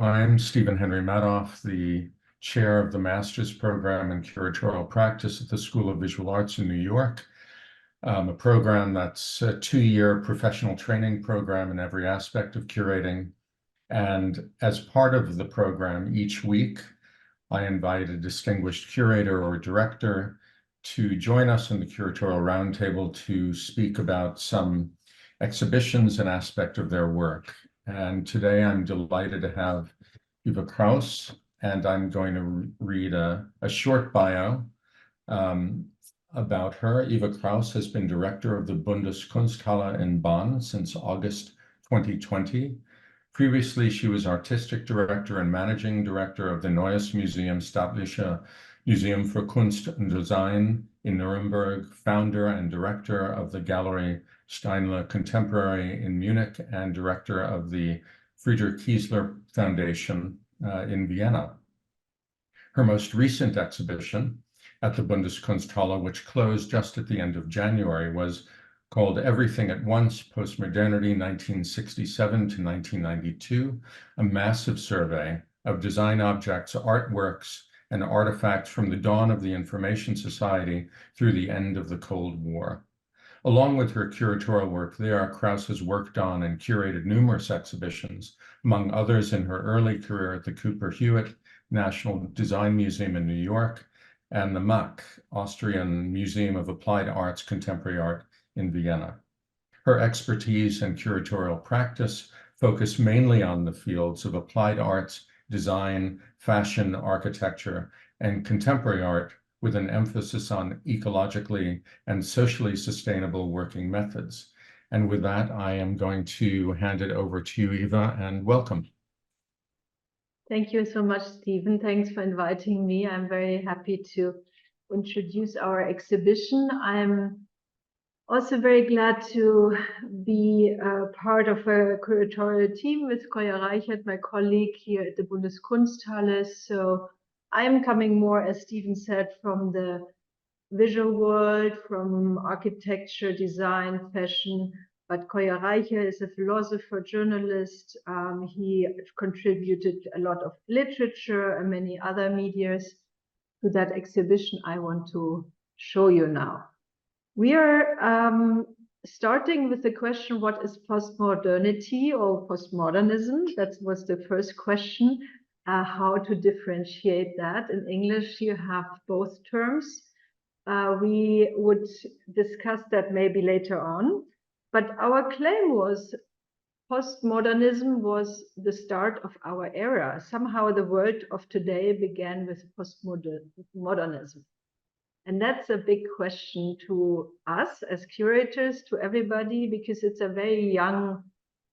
I'm Stephen Henry Madoff, the chair of the master's program in curatorial practice at the School of Visual Arts in New York, a program that's a 2-year professional training program in every aspect of curating. And as part of the program, each week, I invite a distinguished curator or director to join us in the curatorial roundtable to speak about some exhibitions and aspect of their work. And today I'm delighted to have Eva Kraus, and I'm going to read a short bio about her. Eva Kraus has been director of the Bundeskunsthalle in Bonn since August 2020. Previously, she was artistic director and managing director of the Neues Museum Staatliche Museum für Kunst und Design in Nuremberg, founder and director of the Gallery Steinle Contemporary in Munich, and director of the Friedrich Kiesler Foundation in Vienna. Her most recent exhibition at the Bundeskunsthalle, which closed just at the end of January, was called Everything at Once, Postmodernity 1967 to 1992, a massive survey of design objects, artworks, and artifacts from the dawn of the information society through the end of the Cold War. Along with her curatorial work there, Kraus has worked on and curated numerous exhibitions, among others in her early career at the Cooper Hewitt National Design Museum in New York and the MAK, Austrian Museum of Applied Arts, Contemporary Art in Vienna. Her expertise and curatorial practice focus mainly on the fields of applied arts, design, fashion, architecture, and contemporary art, with an emphasis on ecologically and socially sustainable working methods. And with that, I am going to hand it over to you, Eva, and welcome. Thank you so much, Stephen. Thanks for inviting me. I'm very happy to introduce our exhibition. I'm also very glad to be part of a curatorial team with Koya Reichert, my colleague here at the Bundeskunsthalle. So I'm coming more, as Stephen said, from the visual world, from architecture, design, fashion. But Koya Reichert is a philosopher, journalist. He contributed a lot of literature and many other medias to that exhibition I want to show you now. We are starting with the question, what is postmodernity or postmodernism? That was the first question, how to differentiate that. In English, you have both terms. We would discuss that maybe later on. But our claim was postmodernism was the start of our era. Somehow the world of today began with postmodernism. And that's a big question to us as curators, to everybody, because it's a very young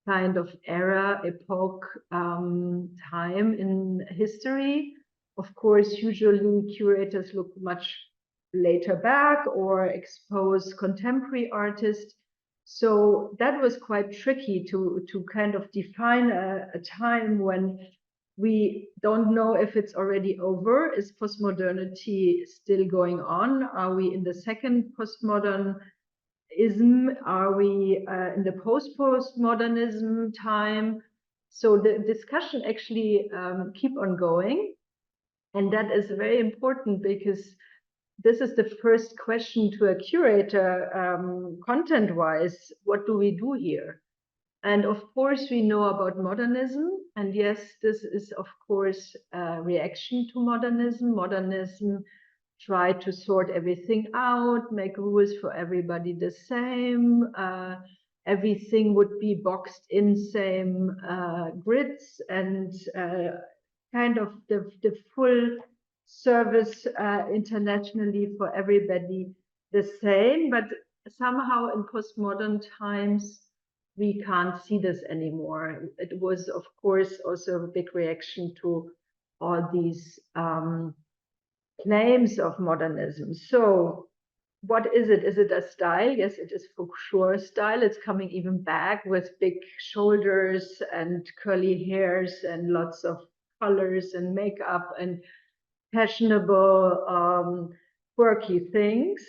kind of era, epoch, time in history. Of course, usually curators look much later back or expose contemporary artists. So that was quite tricky to kind of define a time when we don't know if it's already over. Is postmodernity still going on? Are we in the second postmodernism? Are we in the post-postmodernism time? So the discussion actually keep on going. And that is very important because this is the first question to a curator, content-wise. What do we do here? And of course, we know about modernism. And yes, this is, of course, a reaction to modernism. Modernism tried to sort everything out, make rules for everybody the same. Everything would be boxed in same grids and kind of the full service internationally for everybody the same. But somehow in postmodern times, we can't see this anymore. It was, of course, also a big reaction to all these claims of modernism. So what is it? Is it a style? Yes, it is for sure a style. It's coming even back with big shoulders and curly hairs and lots of colors and makeup and fashionable, quirky things.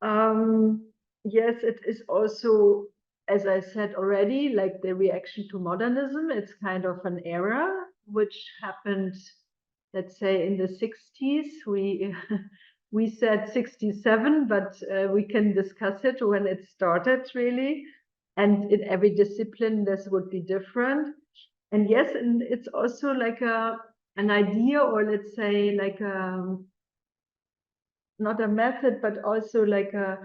Yes, it is also, as I said already, like the reaction to modernism. It's kind of an era. which happened, let's say, in the 60s. We said 67, but we can discuss it when it started, really. And in every discipline, this would be different. And yes, and it's also like an idea, or let's say like not a method, but also like a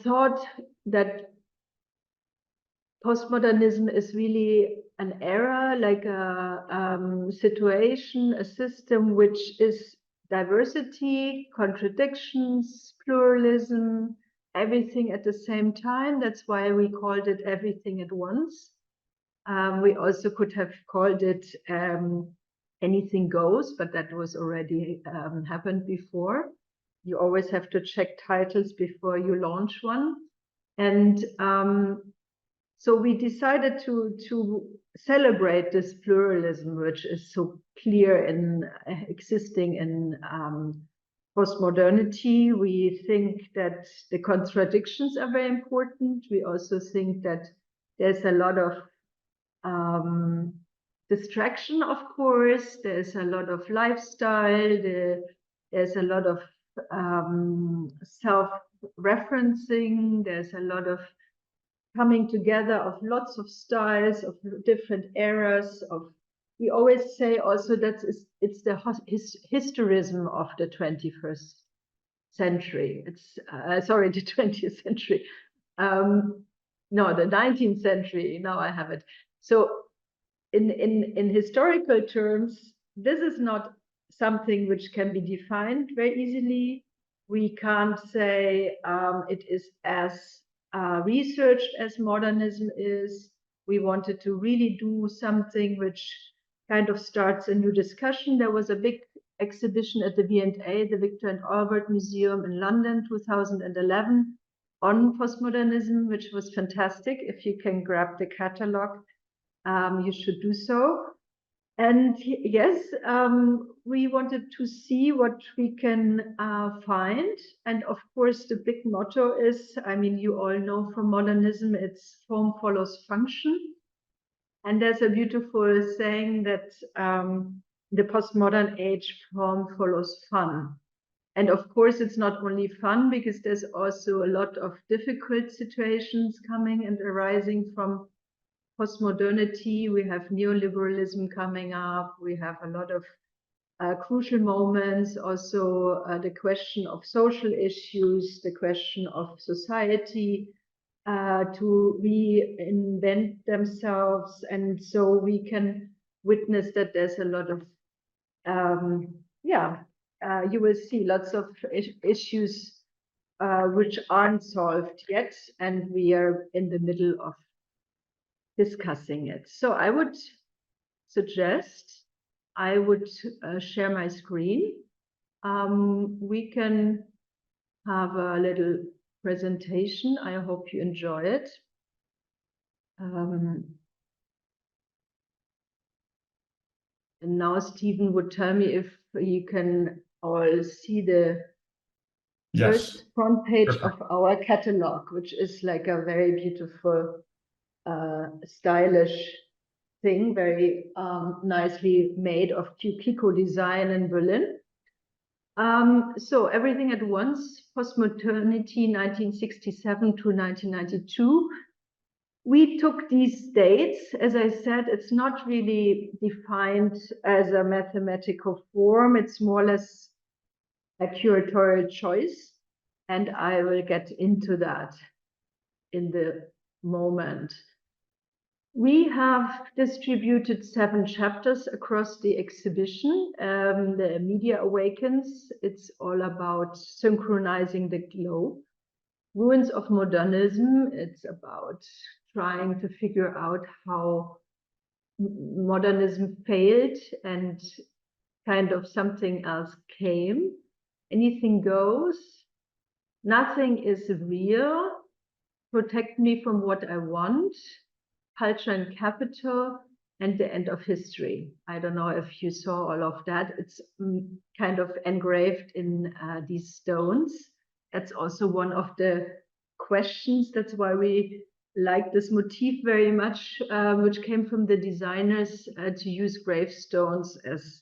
thought that postmodernism is really an era, like a situation, a system which is diversity, contradictions, pluralism, everything at the same time. That's why we called it Everything at Once. We also could have called it Anything Goes, but that was already happened before. You always have to check titles before you launch one. And so we decided to celebrate this pluralism, which is so clear in existing in postmodernity. We think that the contradictions are very important. We also think that there's a lot of distraction, of course. There's a lot of lifestyle. There's a lot of self-referencing. There's a lot of coming together of lots of styles, of different eras. We always say also that it's the historism of the 21st century. It's sorry, the 20th century. No, the 19th century. Now I have it. So in historical terms, this is not something which can be defined very easily. We can't say it is as researched as modernism is. We wanted to really do something which kind of starts a new discussion. There was a big exhibition at the V&A, the Victor and Albert Museum in London, 2011, on postmodernism, which was fantastic. If you can grab the catalog, you should do so. And yes, we wanted to see what we can find. And of course, the big motto is, I mean, you all know from modernism, it's form follows function. And there's a beautiful saying that the postmodern age, form follows fun. And of course, it's not only fun, because there's also a lot of difficult situations coming and arising from postmodernity. We have neoliberalism coming up. We have a lot of crucial moments. Also, the question of social issues, the question of society to reinvent themselves. And so we can witness that there's a lot of, you will see lots of issues which aren't solved yet. And we are in the middle of discussing it. So I would suggest I would share my screen. We can have a little presentation. I hope you enjoy it. And now Stephen would tell me if you can all see the first front page of our catalog, which is like a very beautiful, stylish thing, very nicely made of Kiko design in Berlin. So Everything at Once, Postmodernity 1967 to 1992. We took these dates. As I said, it's not really defined as a mathematical form. It's more or less a curatorial choice. And I will get into that in the moment. We have distributed 7 chapters across the exhibition. The Media Awakens, it's all about synchronizing the globe. Ruins of Modernism, it's about trying to figure out how modernism failed and kind of something else came. Anything Goes. Nothing is real. Protect me from what I want. Culture and Capital, and The End of History. I don't know if you saw all of that. It's kind of engraved in these stones. That's also one of the questions. That's why we like this motif very much, which came from the designers to use gravestones as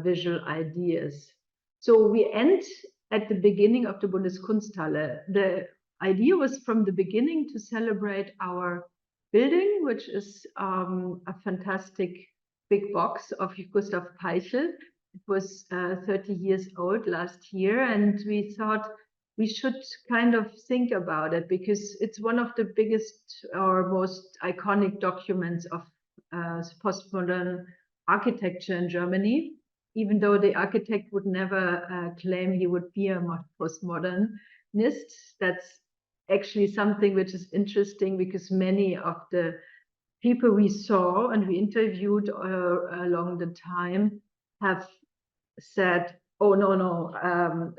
visual ideas. So we end at the beginning of the Bundeskunsthalle. The idea was from the beginning to celebrate our building, which is a fantastic big box of Gustav Peichel. It was 30 years old last year, and we thought we should kind of think about it because it's one of the biggest or most iconic documents of postmodern architecture in Germany, even though the architect would never claim he would be a postmodernist. That's actually something which is interesting because many of the people we saw and we interviewed along the time have said, oh, no,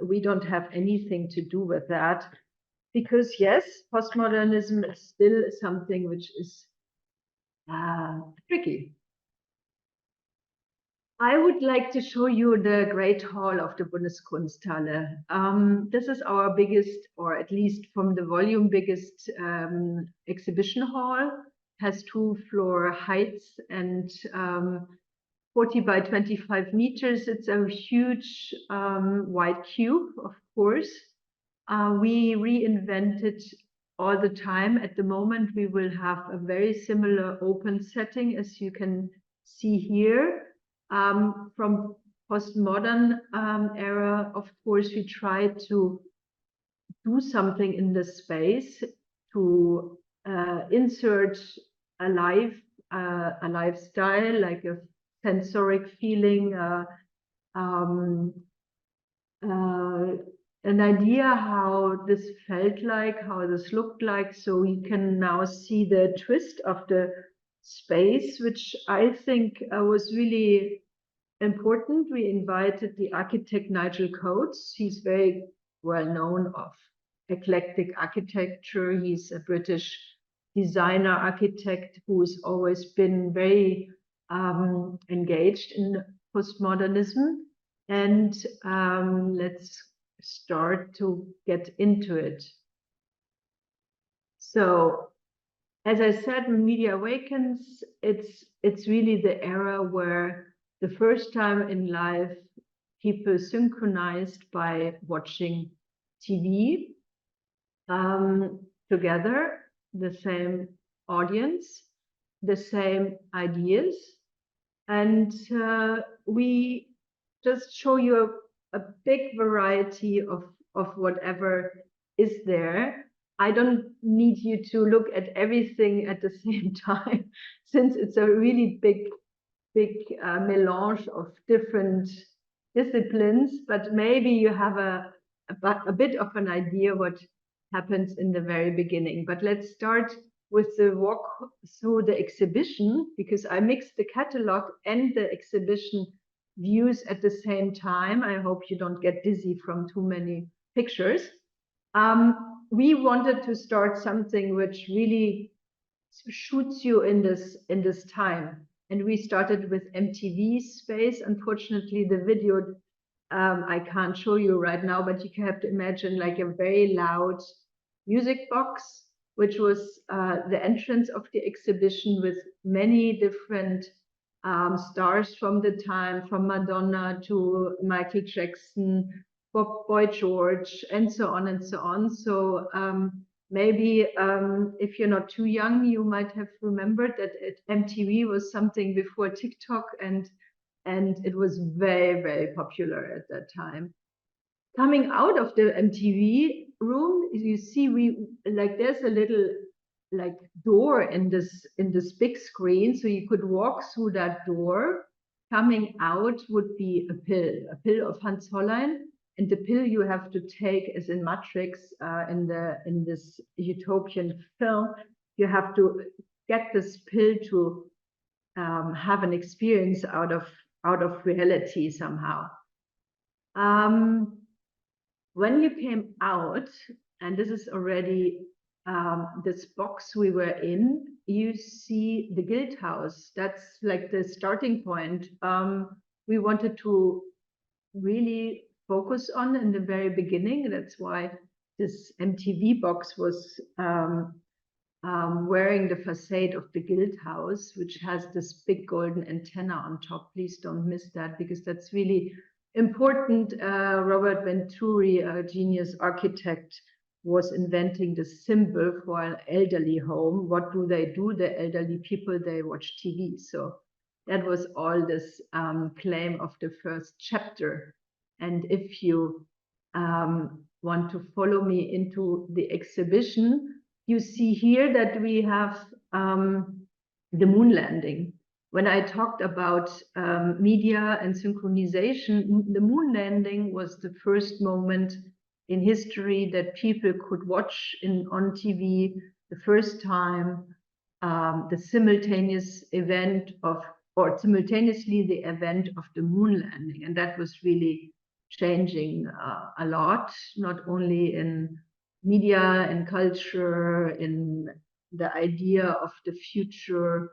we don't have anything to do with that. Because yes, postmodernism is still something which is tricky. I would like to show you the Great Hall of the Bundeskunsthalle. This is our biggest, or at least from the volume, biggest exhibition hall. It has 2-floor heights and 40 by 25 meters. It's a huge white cube, of course. We reinvent it all the time. At the moment, we will have a very similar open setting, as you can see here. From postmodern era, of course, we try to do something in the space to insert a lifestyle, like a sensoric feeling, an idea how this felt like, how this looked like. So you can now see the twist of the space, which I think was really important. We invited the architect Nigel Coates. He's very well known of eclectic architecture. He's a British designer architect who's always been very engaged in postmodernism. And let's start to get into it. So, as I said, Media Awakens, it's really the era where the first time in life people synchronized by watching TV together, the same audience, the same ideas. And we just show you a big variety of whatever is there. I don't need you to look at everything at the same time, since it's a really big melange of different disciplines, but maybe you have a bit of an idea what happens in the very beginning. But let's start with the walk through the exhibition, because I mixed the catalog and the exhibition views at the same time. I hope you don't get dizzy from too many pictures. We wanted to start something which really shoots you in this time. And we started with MTV space. Unfortunately, the video I can't show you right now, but you can have to imagine like a very loud music box, which was the entrance of the exhibition with many different stars from the time, from Madonna to Michael Jackson, Boy George, and so on and so on. So maybe if you're not too young, you might have remembered that MTV was something before TikTok, and it was very, very popular at that time. Coming out of the MTV room, you see there's a little like door in this big screen, so you could walk through that door. Coming out would be a pill of Hans Hollein, and the pill you have to take, as in Matrix, in this utopian film, you have to get this pill to have an experience out of reality somehow. When you came out, and this is already this box we were in, you see the Guildhaus. That's like the starting point. We wanted to really focus on in the very beginning. That's why this MTV box was wearing the facade of the Guild House, which has this big golden antenna on top. Please don't miss that, because that's really important. Robert Venturi, a genius architect, was inventing the symbol for an elderly home. What do? The elderly people, they watch TV. So that was all this claim of the first chapter. And if you want to follow me into the exhibition, you see here that we have the moon landing. When I talked about media and synchronization, the moon landing was the first moment in history that people could watch on TV the first time, the simultaneous event of, or simultaneously the event of the moon landing. And that was really changing a lot, not only in media and culture, in the idea of the future,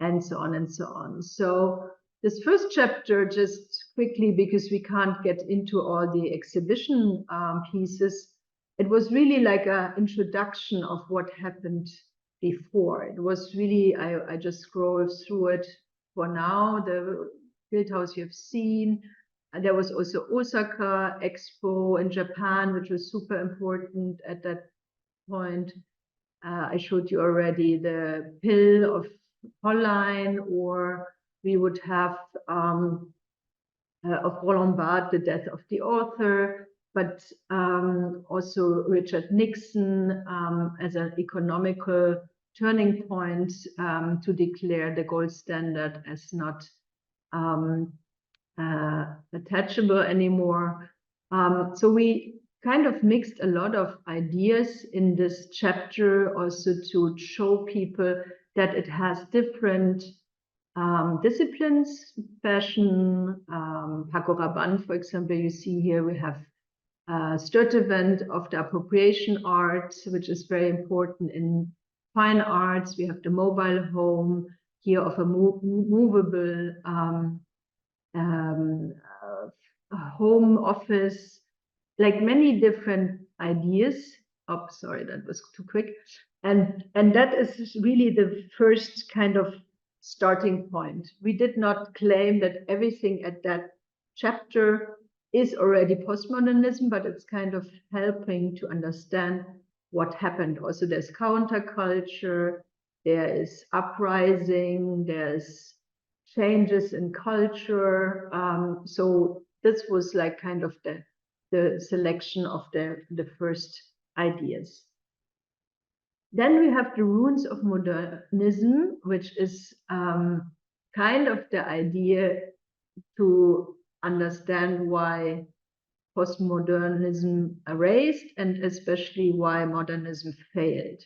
and so on and so on. So this first chapter, just quickly, because we can't get into all the exhibition pieces, it was really like an introduction of what happened before. It was really, I just scrolled through it for now. The Guild House you have seen. And there was also Osaka Expo in Japan, which was super important at that point. I showed you already the pill of Hollein, or we would have of Roland Barthes, the death of the author, but also Richard Nixon as an economical turning point to declare the gold standard as not attachable anymore. So we kind of mixed a lot of ideas in this chapter, also to show people that it has different disciplines, fashion, Paco Rabanne, for example. You see here we have Sturtevant of the appropriation art, which is very important in fine arts. We have the mobile home here of a movable home office, like many different ideas. Oh, sorry, that was too quick. And that is really the first kind of starting point. We did not claim that everything at that chapter is already postmodernism, but it's kind of helping to understand what happened. Also, there's counterculture, there is uprising, there's changes in culture. So this was like kind of the selection of the first ideas. Then we have the ruins of modernism, which is kind of the idea to understand why postmodernism erased, and especially why modernism failed.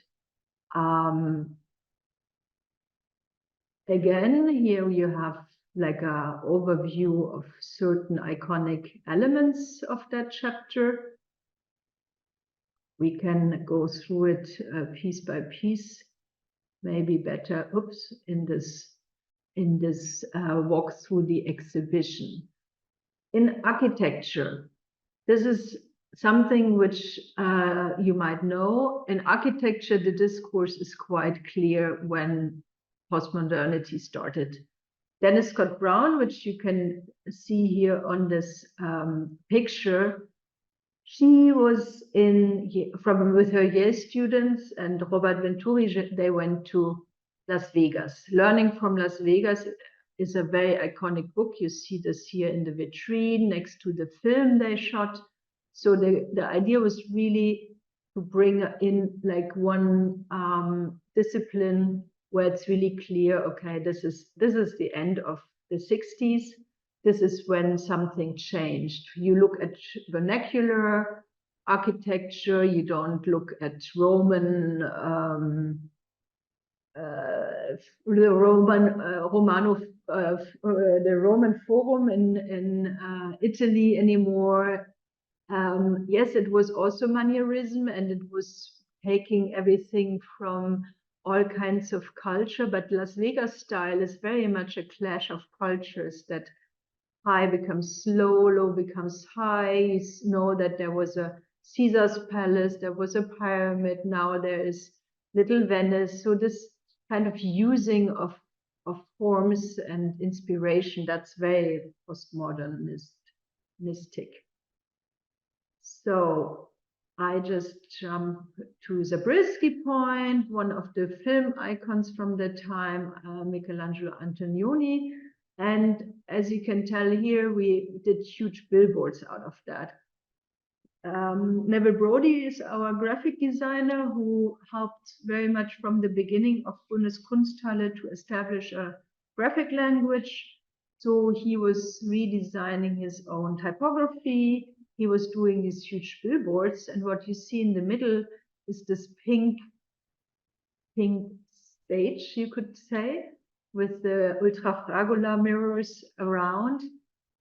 Again, here you have like an overview of certain iconic elements of that chapter. We can go through it piece by piece, maybe better, in this walk through the exhibition. In architecture, this is something which you might know. In architecture, the discourse is quite clear when postmodernity started. Dennis Scott Brown, which you can see here on this picture, she was with her Yale students and Robert Venturi. They went to Las Vegas. Learning from Las Vegas is a very iconic book. You see this here in the vitrine next to the film they shot. So the idea was really to bring in like one discipline where it's really clear, okay, this is the end of the 60s. This is when something changed. You look at vernacular architecture, you don't look at Roman, the Roman Forum in Italy anymore. Yes, it was also manierism, and it was taking everything from all kinds of culture, but Las Vegas style is very much a clash of cultures, that high becomes low, low becomes high. You know that there was a Caesar's palace, there was a pyramid, now there is Little Venice. So this kind of using of forms and inspiration, that's very postmodernistic. So I just jump to Zabriskie Point, one of the film icons from the time, Michelangelo Antonioni. And as you can tell here, we did huge billboards out of that. Neville Brody is our graphic designer who helped very much from the beginning of Bundeskunsthalle to establish a graphic language. So he was redesigning his own typography. He was doing these huge billboards. And what you see in the middle is this pink stage, you could say, with the ultrafragola mirrors around.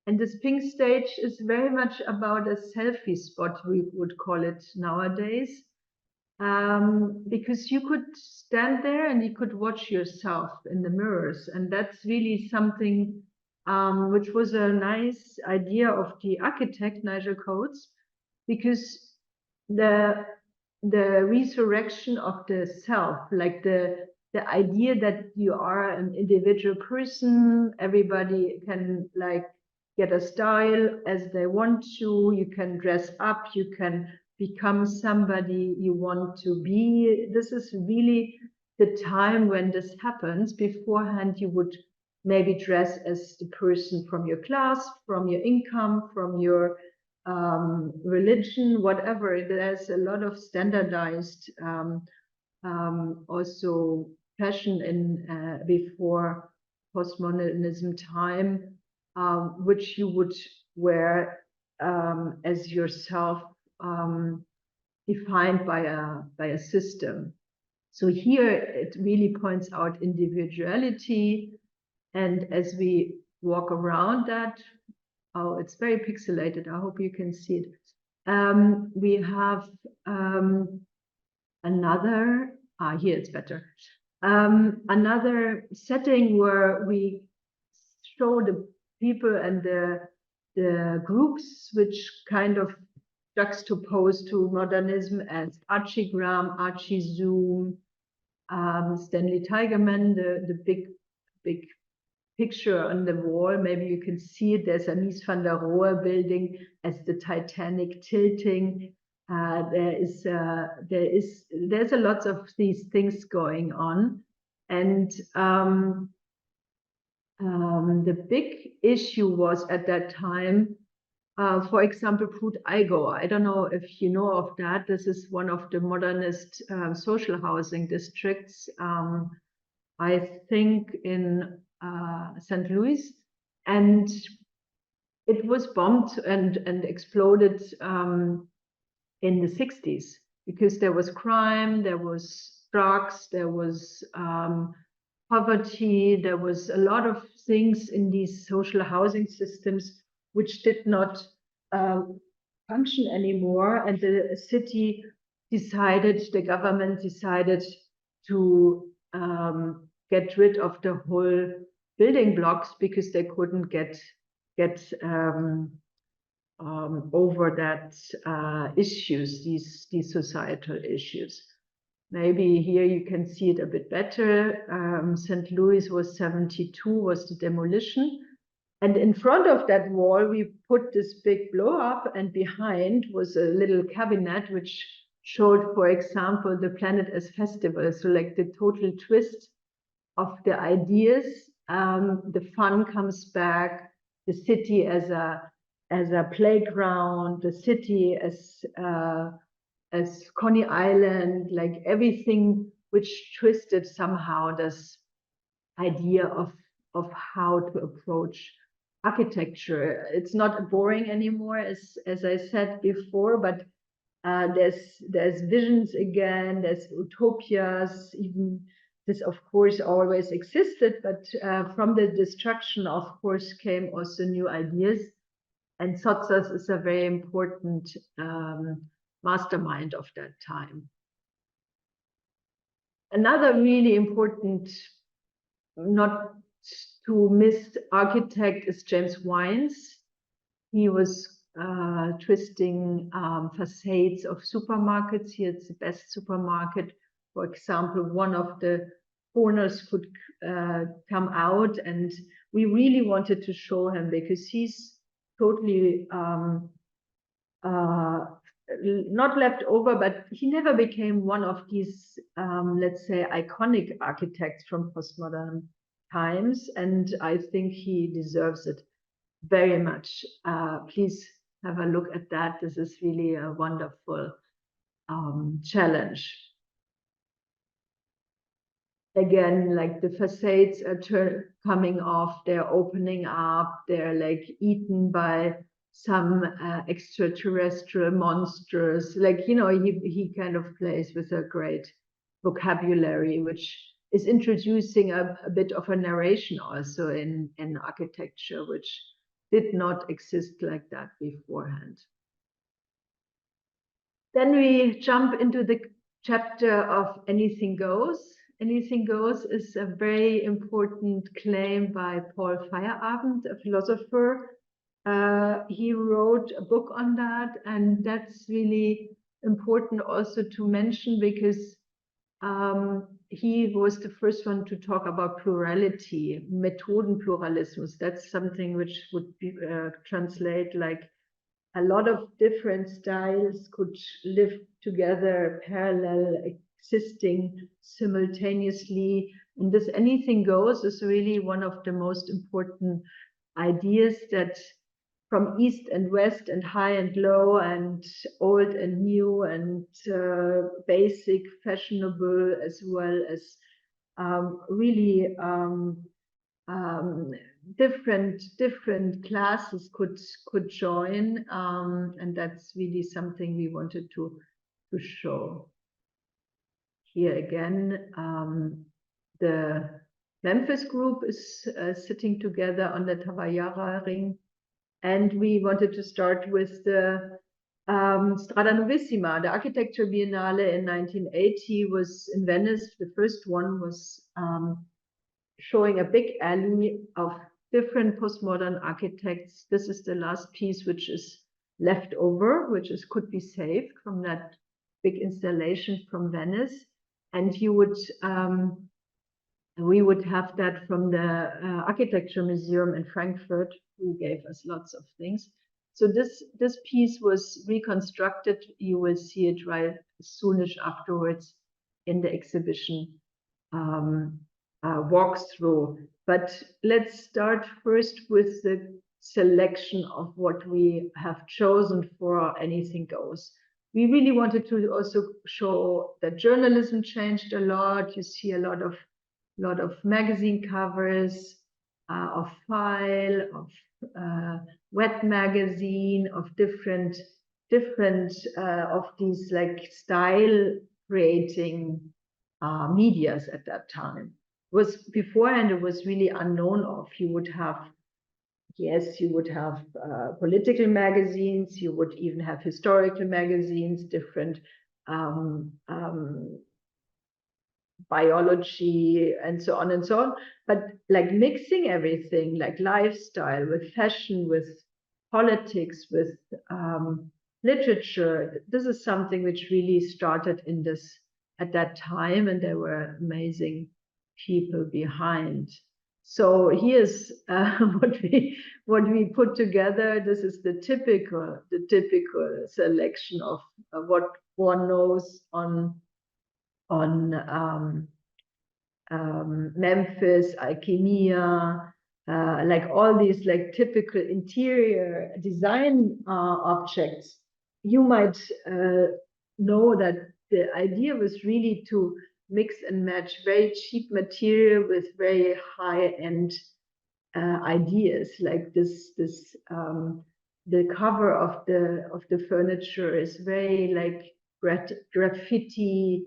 And this pink stage is very much about a selfie spot, we would call it nowadays, because you could stand there and you could watch yourself in the mirrors. And that's really something which was a nice idea of the architect, Nigel Coates, because the resurrection of the self, like the idea that you are an individual person, everybody can like get a style as they want to, you can dress up, you can become somebody you want to be. This is really the time when this happens. Beforehand, you would maybe dress as the person from your class, from your income, from your religion, whatever. There's a lot of standardized also fashion in before postmodernism time, which you would wear as yourself, defined by a system. So here it really points out individuality. And as we walk around that, oh, it's very pixelated. I hope you can see it. We have another, here it's better. Another setting where we show the people and the groups which kind of juxtapose to modernism as Archie Graham, Archie Zoom, Stanley Tigerman, the big picture on the wall. Maybe you can see it. There's a Mies van der Rohe building as the Titanic tilting. There's a lot of these things going on, and the big issue was at that time, for example, Pruth Allgäu. I don't know if you know of that. This is one of the modernist social housing districts, I think in St. Louis, and it was bombed and exploded in the 60s because there was crime, there was drugs, there was poverty, there was a lot of things in these social housing systems which did not function anymore, and the city decided, the government decided to get rid of the whole building blocks because they couldn't get over that issues, these societal issues. Maybe here you can see it a bit better. St. Louis was 72, was the demolition. And in front of that wall, we put this big blow up, and behind was a little cabinet which showed, for example, the Planet as Festival. So like the total twist of the ideas, the fun comes back, the city as a playground, the city as Coney Island, like everything which twisted somehow this idea of how to approach architecture. It's not boring anymore, as I said before, but there's visions again, there's utopias. Even this, of course, always existed, but from the destruction, of course, came also new ideas. And Sottsass is a very important mastermind of that time. Another really important, not to miss architect is James Wines. He was twisting facades of supermarkets. Here it's the Best supermarket. For example, one of the corners could come out, and we really wanted to show him because he's totally not left over, but he never became one of these, let's say, iconic architects from postmodern times, and I think he deserves it very much. Please have a look at that. This is really a wonderful challenge. Again, like the facades are coming off, they're opening up, they're like eaten by some extraterrestrial monsters. Like, you know, he kind of plays with a great vocabulary, which is introducing a bit of a narration also in architecture, which did not exist like that beforehand. Then we jump into the chapter of Anything Goes. Anything Goes is a very important claim by Paul Feyerabend, a philosopher. He wrote a book on that, and that's really important also to mention because he was the first one to talk about plurality, Methodenpluralismus. That's something which would be, translate like a lot of different styles could live together, parallel, existing simultaneously. And this Anything Goes is really one of the most important ideas, that from east and west and high and low and old and new and basic, fashionable, as well as really different classes could join, and that's really something we wanted to show. Here again, the Memphis group is sitting together on the Tavayara ring, and we wanted to start with the Strada Novissima. The Architecture Biennale in 1980 was in Venice. The first one was showing a big alley of different postmodern architects. This is the last piece which is left over, which could be saved from that big installation from Venice. And you would, we would have that from the Architecture Museum in Frankfurt, who gave us lots of things. So this piece was reconstructed. You will see it right soonish afterwards in the exhibition walkthrough. But let's start first with the selection of what we have chosen for Anything Goes. We really wanted to also show that journalism changed a lot. You see a lot of magazine covers, of File, of Wet Magazine, of different of these like style creating medias at that time. It was beforehand, it was really unknown of. You would have, yes, you would have political magazines, you would even have historical magazines, different biology and so on and so on. But like mixing everything, like lifestyle with fashion, with politics, with literature, this is something which really started in this at that time, and there were amazing people behind. So here's what we put together. This is the typical selection of what one knows on Memphis, Alchemia, like all these like typical interior design objects. You might know that the idea was really to mix and match very cheap material with very high-end ideas. Like this the cover of the furniture is very like graffiti,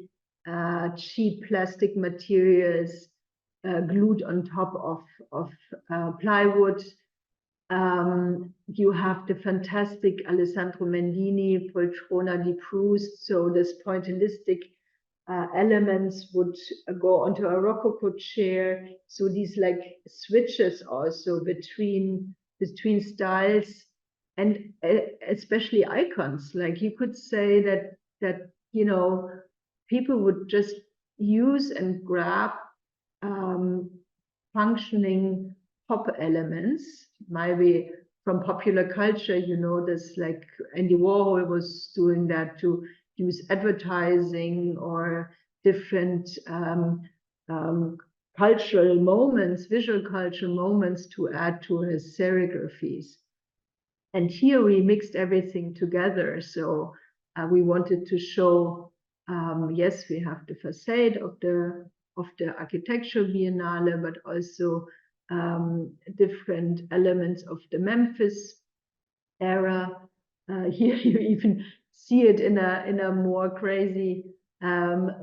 cheap plastic materials glued on top of plywood. You have the fantastic Alessandro Mendini, Poltrona di Proust. So this pointillistic elements would go onto a rococo chair. So these like switches also between styles and especially icons. Like you could say that you know, people would just use and grab functioning pop elements, maybe from popular culture, you know, this like Andy Warhol was doing that, to use advertising or different cultural moments, visual cultural moments to add to his serigraphies. And here we mixed everything together. So we wanted to show, yes, we have the facade of the Architectural Biennale, but also different elements of the Memphis era. Here you even see it in a more crazy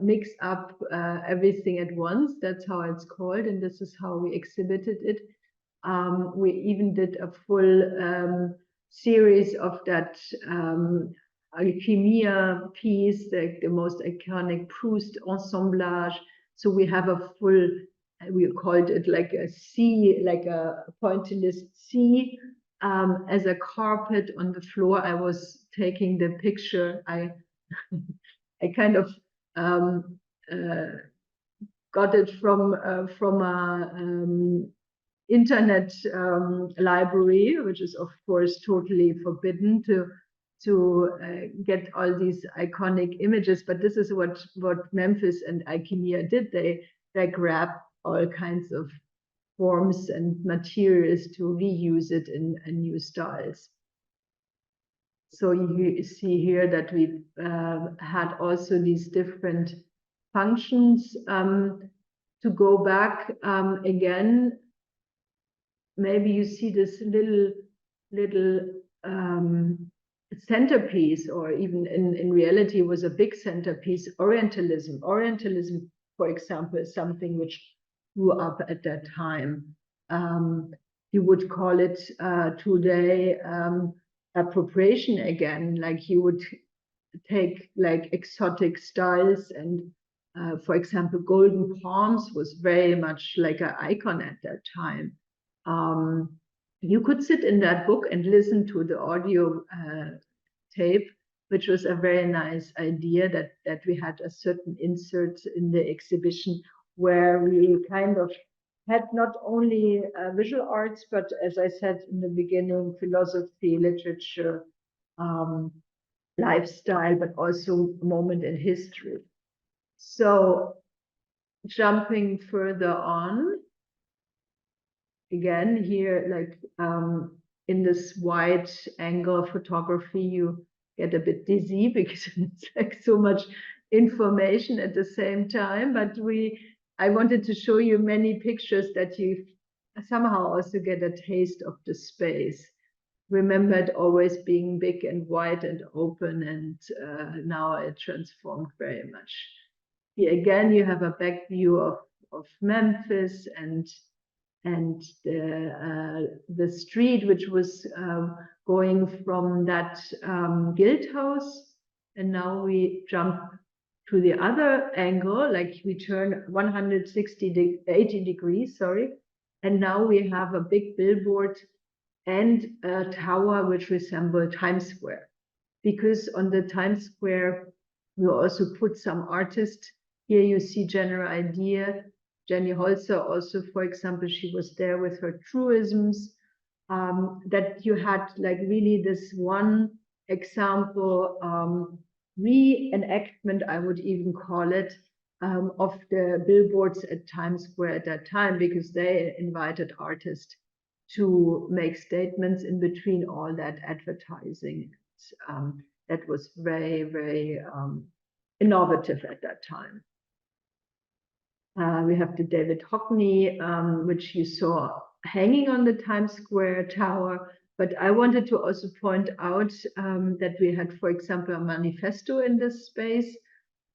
mix up everything at once. That's how it's called, and this is how we exhibited it. We even did a full series of that Alchemia piece, the most iconic Proust assemblage. So we have a full, we called it like a C, like a pointillist C, as a carpet on the floor. I was taking the picture. I kind of got it from a internet library, which is of course totally forbidden to get all these iconic images. But this is what Memphis and Alchemia did. They grabbed all kinds of forms and materials to reuse it in new styles. So you see here that we had also these different functions. To go back again, maybe you see this little centerpiece, or even in reality was a big centerpiece, Orientalism. Orientalism, for example, is something which grew up at that time. You would call it today appropriation again, like you would take like exotic styles, and for example, Golden Palms was very much like an icon at that time. You could sit in that book and listen to the audio tape, which was a very nice idea, that we had a certain insert in the exhibition where we kind of had not only visual arts, but as I said in the beginning, philosophy, literature, lifestyle, but also moment in history. So jumping further on, again here, like in this wide angle photography, you get a bit dizzy because it's like so much information at the same time. But I wanted to show you many pictures that you somehow also get a taste of the space. Remember it always being big and wide and open, and now it transformed very much. Here again, you have a back view of Memphis and the street, which was going from that guild house. And now we jump to the other angle, like we turn 80 degrees, sorry. And now we have a big billboard and a tower which resemble Times Square. Because on the Times Square, we also put some artists. Here you see General Idea, Jenny Holzer also, for example, she was there with her truisms, that you had like really this one example, reenactment, I would even call it, of the billboards at Times Square at that time, because they invited artists to make statements in between all that advertising. That was very, very innovative at that time. We have the David Hockney, which you saw hanging on the Times Square tower. But I wanted to also point out that we had, for example, a manifesto in this space,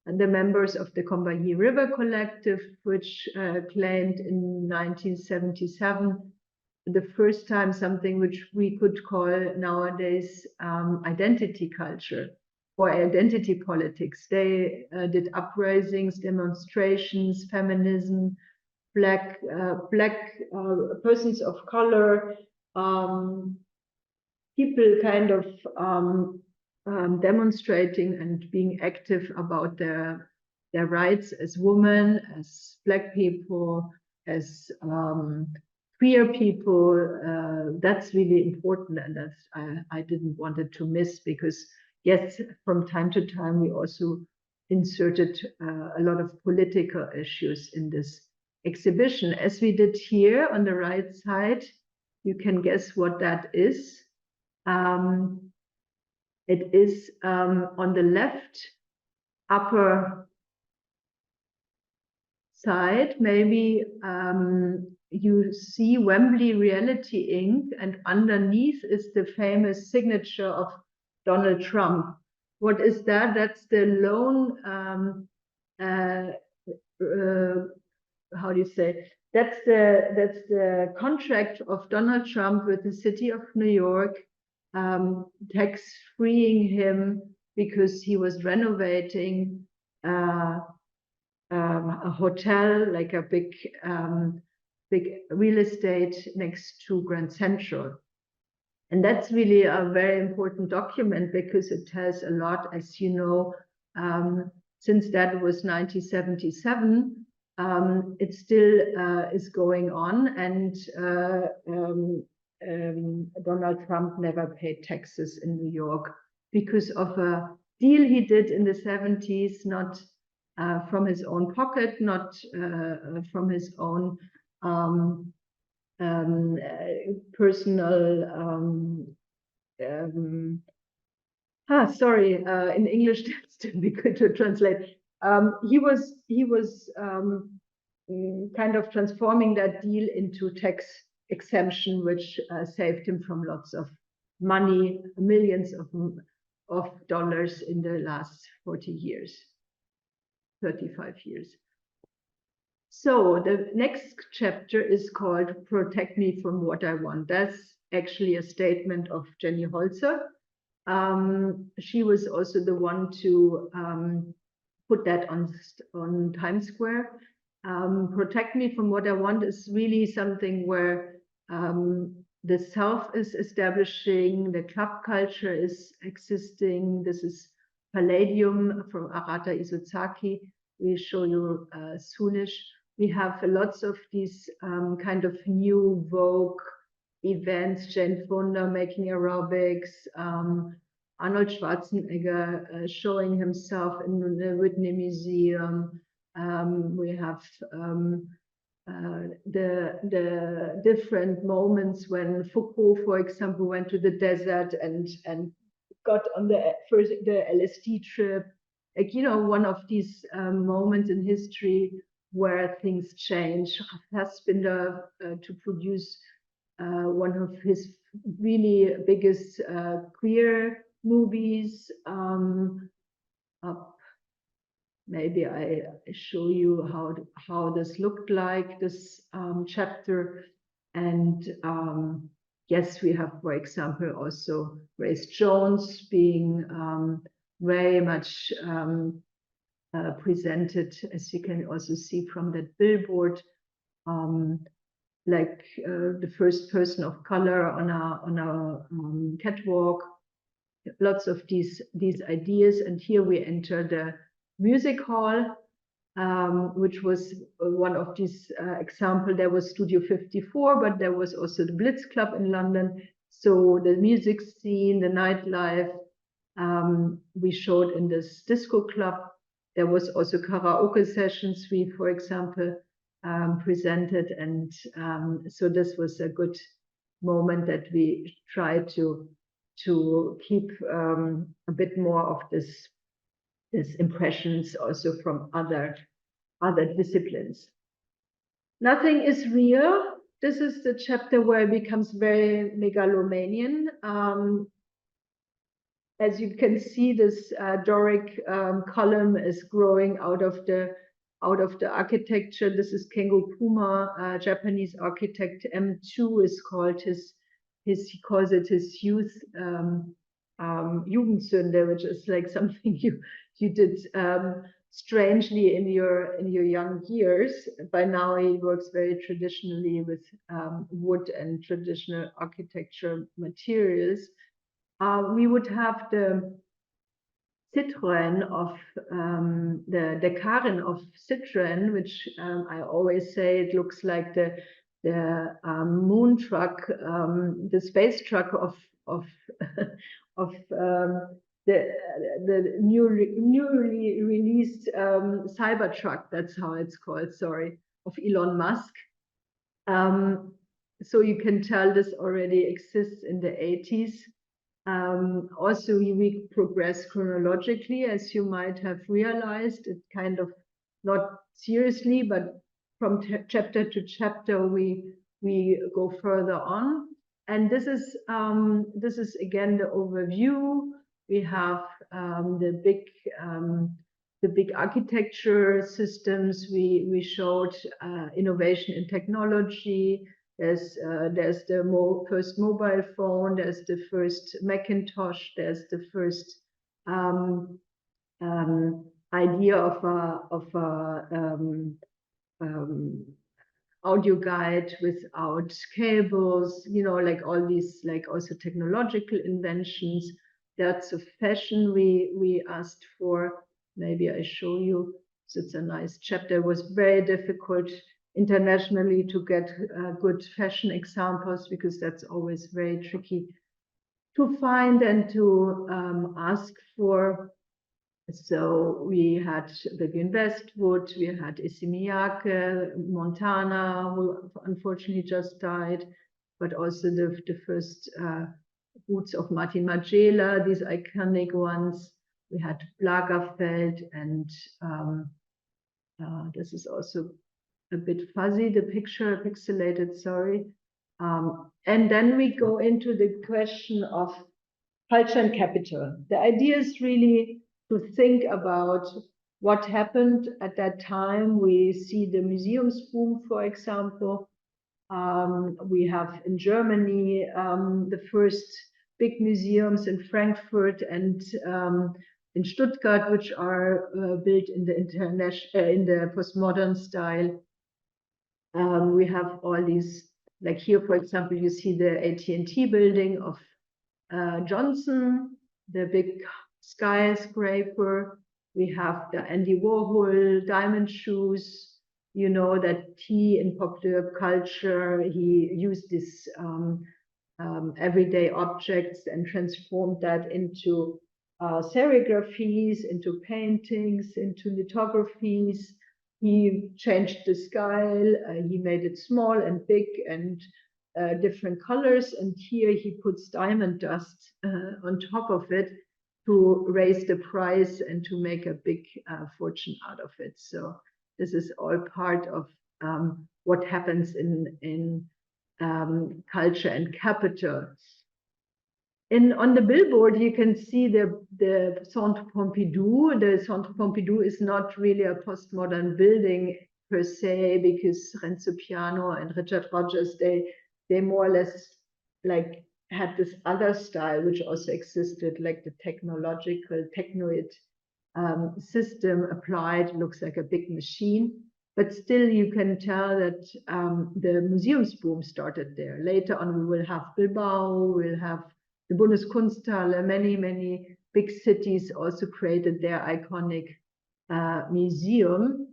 and the members of the Combahee River Collective, which claimed in 1977, the first time, something which we could call nowadays identity culture or identity politics. They did uprisings, demonstrations, feminism, black persons of color, people kind of demonstrating and being active about their rights as women, as Black people, as queer people. That's really important, and that's I didn't want it to miss, because yes, from time to time we also inserted a lot of political issues in this exhibition, as we did here on the right side. You can guess what that is. It is on the left upper side, maybe you see Wembley Reality Inc. and underneath is the famous signature of Donald Trump. What is that? That's the loan, how do you say? That's the contract of Donald Trump with the city of New York, tax freeing him because he was renovating a hotel, like a big real estate next to Grand Central. And that's really a very important document, because it tells a lot, as you know, since that was 1977, it still is going on, and Donald Trump never paid taxes in New York because of a deal he did in the 70s, not from his own pocket, not from his own personal sorry, in English that's still be good to translate. He was kind of transforming that deal into tax exemption, which saved him from lots of money, millions of dollars in the last 40 years, 35 years. So the next chapter is called Protect Me from What I Want. That's actually a statement of Jenny Holzer. She was also the one to put that on Times Square. Protect me from what I want is really something where the self is establishing, the club culture is existing. This is Palladium from Arata Isozaki. We show you soonish. We have lots of these kind of new Vogue events, Jane Fonda making aerobics, Arnold Schwarzenegger showing himself in the Whitney Museum. We have the different moments when Foucault, for example, went to the desert and got on the LSD trip. Like, you know, one of these moments in history where things change. Fassbinder to produce one of his really biggest queer movies. Maybe I show you how this looked like, this chapter. And yes, we have, for example, also Grace Jones being very much presented, as you can also see from that billboard, like the first person of color on a catwalk. Lots of these ideas, and here we enter the music hall, which was one of these examples. There was Studio 54, but there was also the Blitz Club in London. So the music scene, the nightlife, we showed in this disco club. There was also karaoke sessions we, for example, presented. And so this was a good moment that we tried to keep a bit more of this impressions also from other disciplines. Nothing is real. This is the chapter where it becomes very megalomanian. As you can see, this Doric column is growing out of the architecture. This is Kengo Kuma, Japanese architect. M2 is called he calls it his youth Jugendsünde, which is like something you did strangely in your young years. By now he works very traditionally with wood and traditional architecture materials. we would have the Citroën of the Karin of Citroën, which I always say it looks like the moon truck, the space truck of the newly released Cybertruck. That's how it's called. Sorry, of Elon Musk. So you can tell this already exists in the 80s. Also, we progress chronologically, as you might have realized. It kind of not seriously, but from chapter to chapter, we go further on. And this is again the overview. We have the big architecture systems. We showed innovation in technology. There's the first mobile phone, there's the first Macintosh, there's the first idea of a audio guide without cables, you know, like all these, like also technological inventions. That's a fashion we asked for. Maybe I show you. So it's a nice chapter. It was very difficult internationally to get good fashion examples, because that's always very tricky to find and to ask for. So we had Vivienne Westwood, we had Issey Miyake, Montana, who unfortunately just died, but also the first boots of Martin Margiela, these iconic ones. We had Lagerfeld, and this is also a bit fuzzy, the picture, pixelated, sorry. And then we go into the question of culture and capital. The idea is really to think about what happened at that time. We see the museums boom, for example. We have in Germany the first big museums in Frankfurt and in Stuttgart, which are built in the postmodern style. We have all these, like here, for example, you see the AT&T building of Johnson, the big skyscraper. We have the Andy Warhol diamond shoes. You know that he, in popular culture, he used this everyday objects and transformed that into serigraphies, into paintings, into lithographies. He changed the style. He made it small and big and different colors. And here he puts diamond dust on top of it to raise the price and to make a big fortune out of it. So this is all part of what happens in culture and capital. On the billboard, you can see the Centre Pompidou. The Centre Pompidou is not really a postmodern building per se, because Renzo Piano and Richard Rogers, they more or less like had this other style, which also existed, like the technological technoid system applied. It looks like a big machine, but still you can tell that the museums boom started there. Later on, we will have Bilbao, we'll have the Bundeskunsthalle, many big cities also created their iconic museum.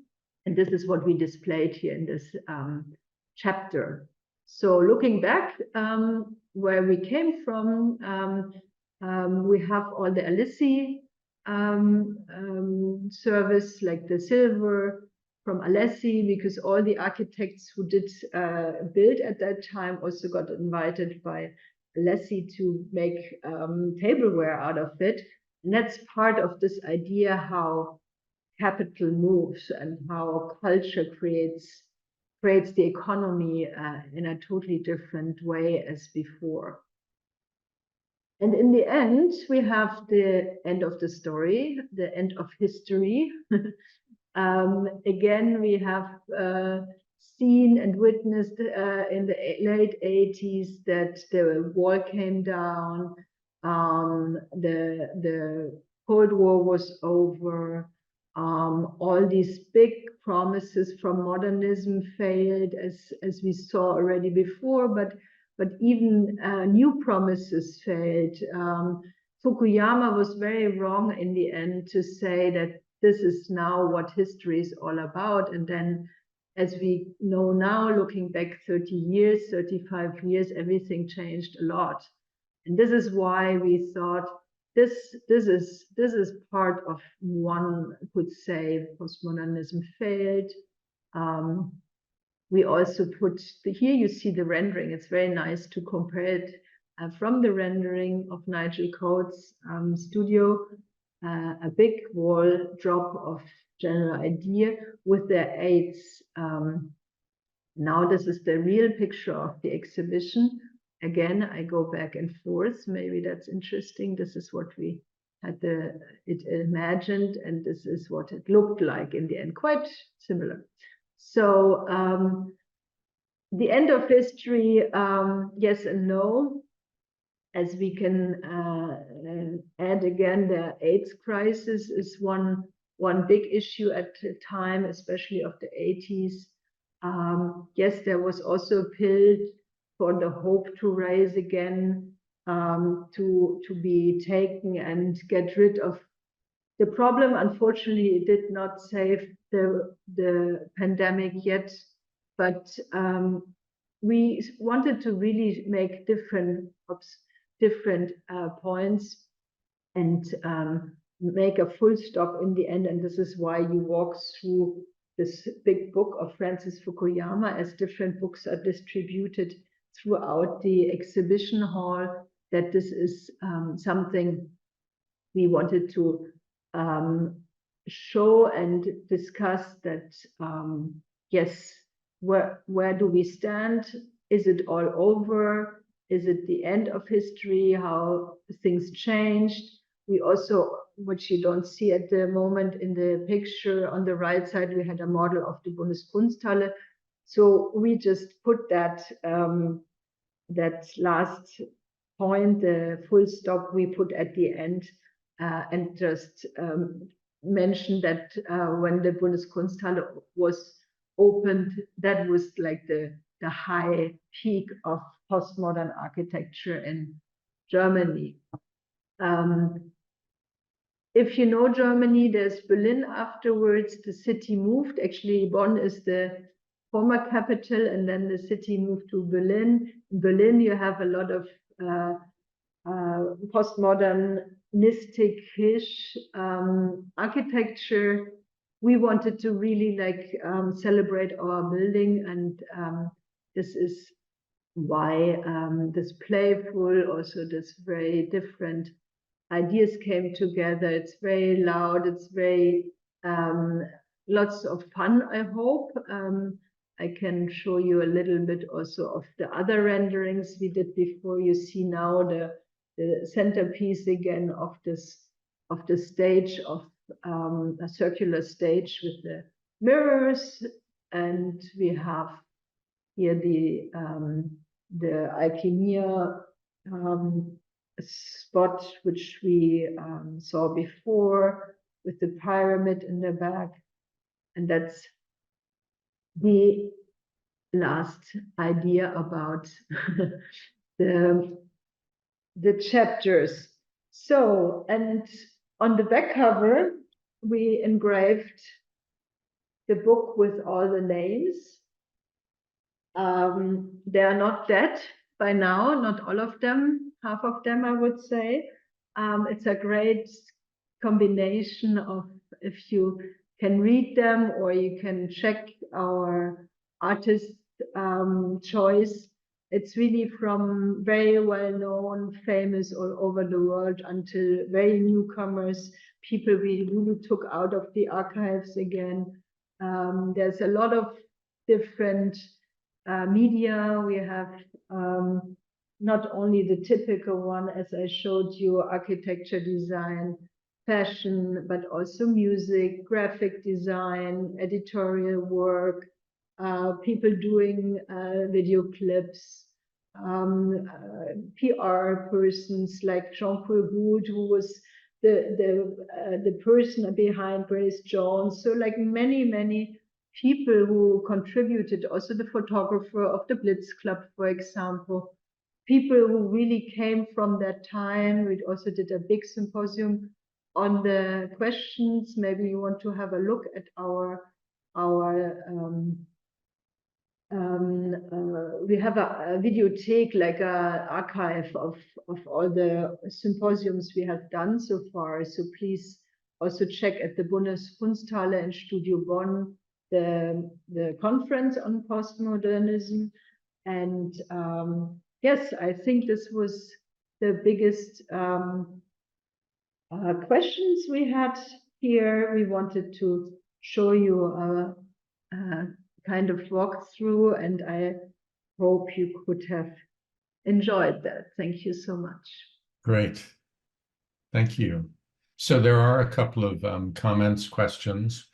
And this is what we displayed here in this chapter. So looking back, where we came from, we have all the Alessi service, like the silver from Alessi, because all the architects who did build at that time also got invited by Alessi to make tableware out of it. And that's part of this idea how capital moves and how culture creates the economy in a totally different way as before. And in the end, we have the end of the story, the end of history. Again, we have seen and witnessed in the late 80s that the wall came down, the Cold War was over, all these big promises from modernism failed, as we saw already before, but but even new promises failed. Fukuyama was very wrong in the end to say that this is now what history is all about. And then, as we know now, looking back 30 years, 35 years, everything changed a lot. And this is why we thought this is part of, one could say, postmodernism failed. We also put here you see the rendering. It's very nice to compare it from the rendering of Nigel Coates' studio, a big wall drop of general idea with their aids. Now this is the real picture of the exhibition. Again, I go back and forth. Maybe that's interesting. This is what we had it imagined, and this is what it looked like in the end. Quite similar. So the end of history, yes and no. As we can add again, the AIDS crisis is one big issue at the time, especially of the 80s. Yes, there was also a pill for the hope to rise again, to be taken and get rid of the problem. Unfortunately, it did not save the pandemic yet, but we wanted to really make different points and make a full stop in the end. And this is why you walk through this big book of Francis Fukuyama, as different books are distributed throughout the exhibition hall, that this is something we wanted to show and discuss, that yes, where do we stand? Is it all over? Is it the end of history? How things changed? We also, which you don't see at the moment in the picture on the right side, we had a model of the Bundeskunsthalle. So we just put that that last point, the full stop, we put at the end, and just mention that when the Bundeskunsthalle was opened, that was like the high peak of postmodern architecture in Germany. If you know Germany, there's Berlin afterwards. The city moved. Actually, Bonn is the former capital, and then the city moved to Berlin. In Berlin, you have a lot of postmodernistic-ish architecture. We wanted to really celebrate our building, and this is why this playful, also this very different ideas came together. It's very loud, it's very lots of fun, I hope. I can show you a little bit also of the other renderings we did before. You see now the centerpiece again of the stage, of a circular stage with the mirrors, and we have here the Alchemia spot, which we saw before, with the pyramid in the back. And that's the last idea about the chapters. So, and on the back cover, we engraved the book with all the names. They are not dead by now, not all of them, half of them, I would say. It's a great combination of, if you can read them or you can check our artist choice. It's really from very well-known, famous all over the world until very newcomers, people we really took out of the archives again. There's a lot of different media. We have not only the typical one, as I showed you, architecture, design, fashion, but also music, graphic design, editorial work, people doing video clips, PR persons like Jean-Paul Goude, who was the person behind Grace Jones. So like many people who contributed, also the photographer of the Blitz Club, for example. people who really came from that time. We also did a big symposium on the questions. Maybe you want to have a look at our we have a videotheque, like a archive of all the symposiums we have done so far. So please also check at the Bundeskunsthalle in Studio Bonn, the conference on postmodernism. And yes, I think this was the biggest questions we had here. We wanted to show you a kind of walkthrough, and I hope you could have enjoyed that. Thank you so much. Great. Thank you. So there are a couple of comments, questions.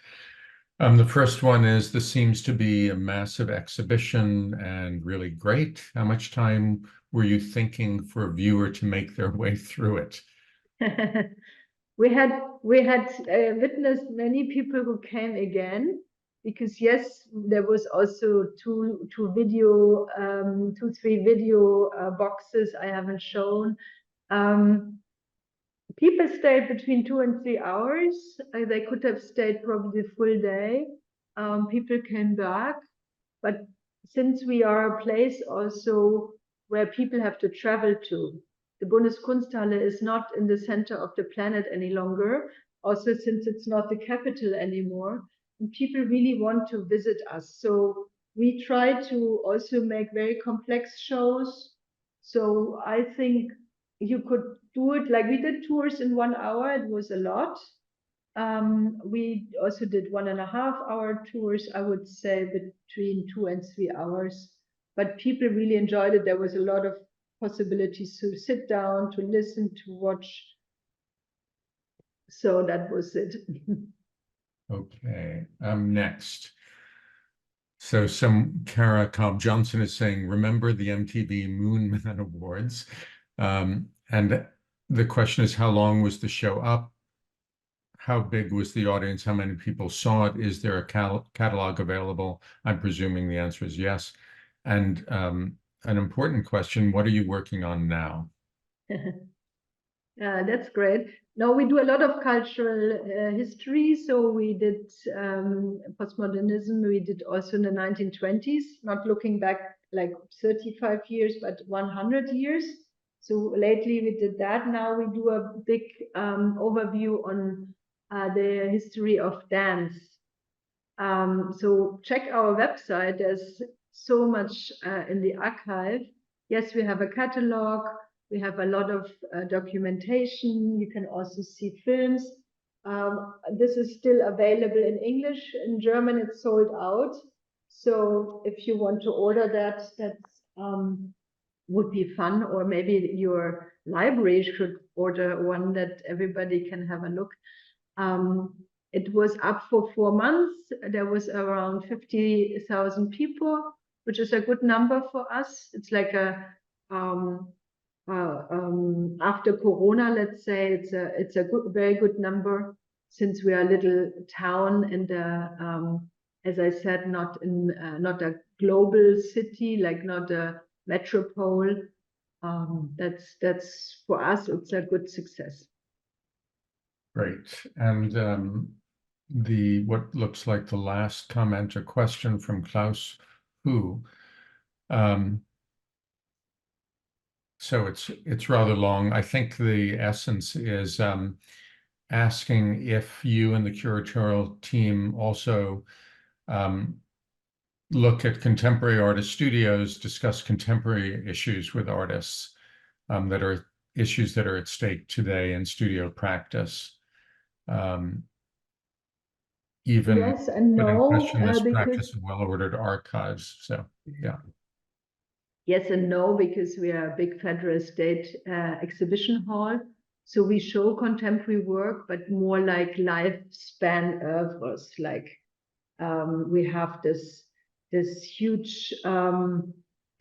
The first one is, this seems to be a massive exhibition and really great. How much time were you thinking for a viewer to make their way through it? We had witnessed many people who came again, because yes, there was also two, three video boxes I haven't shown. People stayed between 2 and 3 hours. They could have stayed probably the full day. People came back, but since we are a place also where people have to travel to, the Bundeskunsthalle is not in the center of the planet any longer, also since it's not the capital anymore, and people really want to visit us. So we try to also make very complex shows. So I think you could do it, like we did tours in 1 hour, it was a lot. We also did 1.5 hour tours, I would say between 2 and 3 hours, but people really enjoyed it. There was a lot of possibilities to sit down, to listen, to watch. So that was it. Okay, next. So Kara Cobb Johnson is saying, remember the MTV Moon Man Awards? And the question is, how long was the show up? How big was the audience? How many people saw it? Is there a catalog available? I'm presuming the answer is yes. And an important question, what are you working on now? That's great. No, we do a lot of cultural history. So we did postmodernism. We did also in the 1920s, not looking back like 35 years, but 100 years. So lately we did that. Now we do a big overview on the history of dance. So check our website. There's so much in the archive. Yes, we have a catalog. We have a lot of documentation. You can also see films. This is still available in English. In German, it's sold out. So if you want to order that, would be fun. Or maybe your library should order one that everybody can have a look. It was up for 4 months. There was around 50,000 people, which is a good number for us. It's like a after Corona, let's say, it's a very good number, since we are a little town and as I said, not a global city, like not a metropole. That's for us, it's a good success. Great. And what looks like the last comment or question from Klaus Hu. So it's rather long. I think the essence is asking if you and the curatorial team also look at contemporary artist studios, discuss contemporary issues with artists that are issues that are at stake today in studio practice. Even yes and put in no, question this because practice of well-ordered archives. So yeah. Yes and no, because we are a big federal state exhibition hall. So we show contemporary work, but more like lifespan oeuvres. Like we have this huge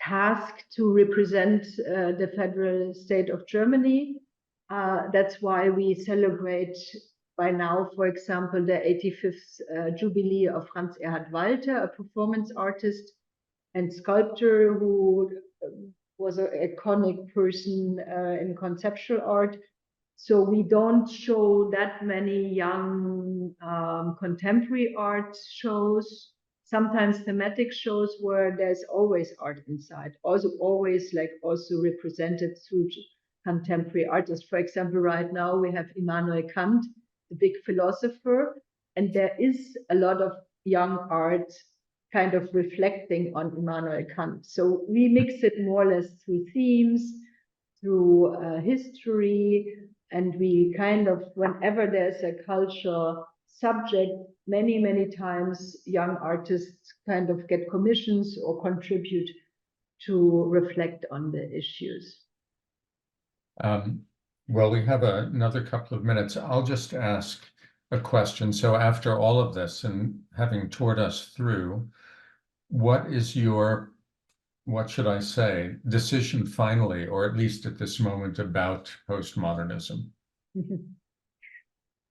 task to represent the federal state of Germany. That's why we celebrate by now, for example, the 85th jubilee of Franz Erhard Walter, a performance artist and sculptor who was an iconic person in conceptual art. So we don't show that many young contemporary art shows, sometimes thematic shows where there's always art inside, also always like also represented through contemporary artists. For example, right now we have Immanuel Kant, the big philosopher, and there is a lot of young art kind of reflecting on Immanuel Kant. So we mix it more or less through themes, through history, and we kind of, whenever there's a culture subject, many times young artists kind of get commissions or contribute to reflect on the issues. Well, we have another couple of minutes. I'll just ask a question. So after all of this and having toured us through, what is your, what should I say, decision finally, or at least at this moment, about postmodernism?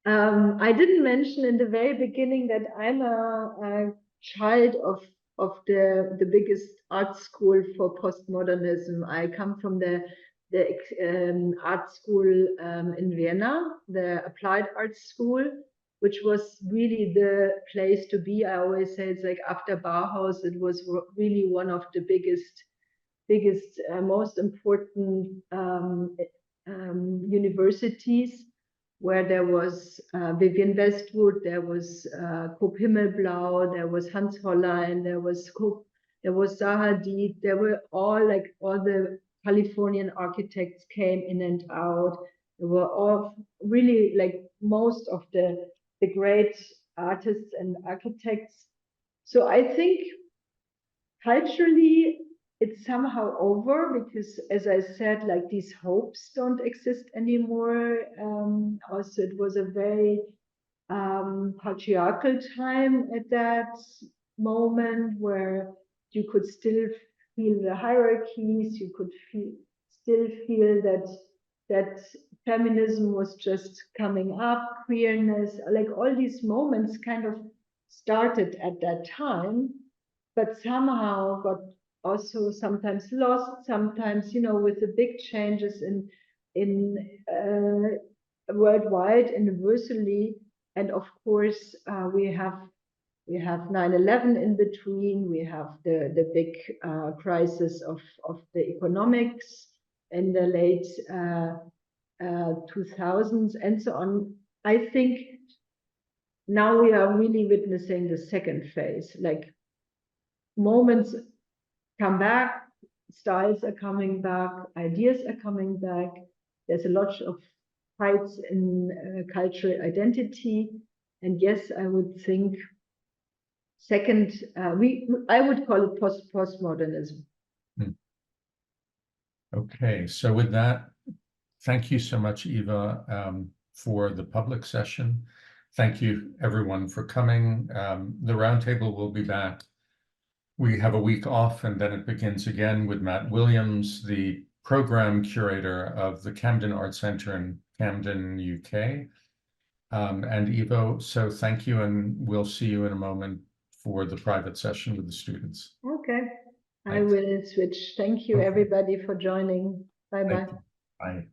I didn't mention in the very beginning that I'm a child of the biggest art school for postmodernism. I come from the art school in Vienna, the Applied Art School, which was really the place to be. I always say it's like after Bauhaus, it was really one of the biggest, most important universities, where there was Vivienne Westwood, there was Coop Himmelblau, there was Hans Hollein, there was Zaha Hadid. There were all the Californian architects came in and out. There were all really like most of the great artists and architects. So I think culturally it's somehow over, because as I said, like these hopes don't exist anymore. Also, it was a very patriarchal time at that moment, where you could still feel the hierarchies, you could still feel that feminism was just coming up, queerness, like all these moments kind of started at that time, but somehow got also sometimes lost, sometimes, you know, with the big changes in worldwide, universally. And of course, we have 9/11 in between. We have the big crisis of the economics in the late 2000s and so on. I think now we are really witnessing the second phase, like moments come back, styles are coming back, ideas are coming back. There's a lot of fights in cultural identity. And yes, I would think second, I would call it postmodernism. Okay, so with that, thank you so much, Eva, for the public session. Thank you, everyone, for coming. The roundtable will be back. We have a week off, and then it begins again with Matt Williams, the program curator of the Camden Art Center in Camden, UK. And Eva, so thank you, and we'll see you in a moment for the private session with the students. Okay, I Thanks. will switch. Thank you, everybody, for joining. Bye-bye. Bye.